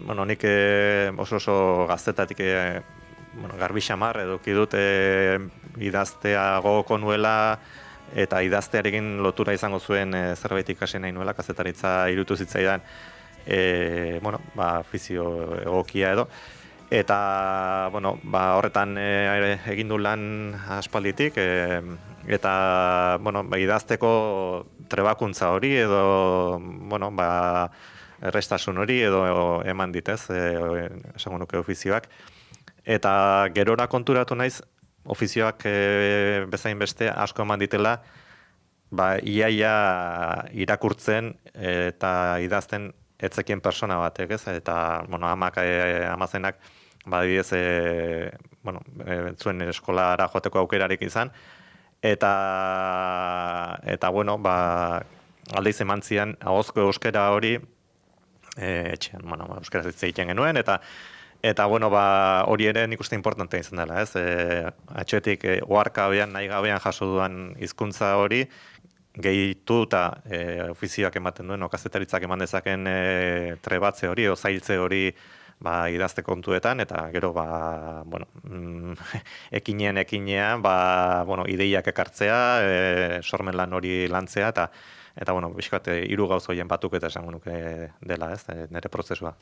bueno, nik oso gaztetatik garbi xamar eduki dut idaztea gogoko nuela eta idaztearekin lotura izango zuen zerbait ikasi nahi nuela, kazetaritza iruditu zitzaidan afizio egokia edo. Eta, horretan egin du lan aspalditik, eta, idazteko trebakuntza hori edo, errestasun hori edo eman ditez, esango nuke ofizioak. Eta gerora konturatu naiz, ofizioak bezain beste asko eman ditela, iaia irakurtzen eta idazten etzekien persona batek, ez? Eta, amazenak, adibidez, zuen eskolara joateko aukerarik izan, eta aldeiz eman zian, ahozko euskera hori, etxean, euskera hitz egiten genuen, eta hori ere nik uste importantea izan dela, ez? Atxetik, oharkabean, nahi gabean jaso duan hizkuntza hori, gehitu eta ofizioak ematen duen, kazetaritzak eman dezaken trebatze hori, zailtze hori idazte kontuetan, eta gero, ekinean, ideiak ekartzea, sormen lan hori lantzea, eta pixkat, 3 gauz horien batuk eta esango nuke dela, ez, nire prozesua.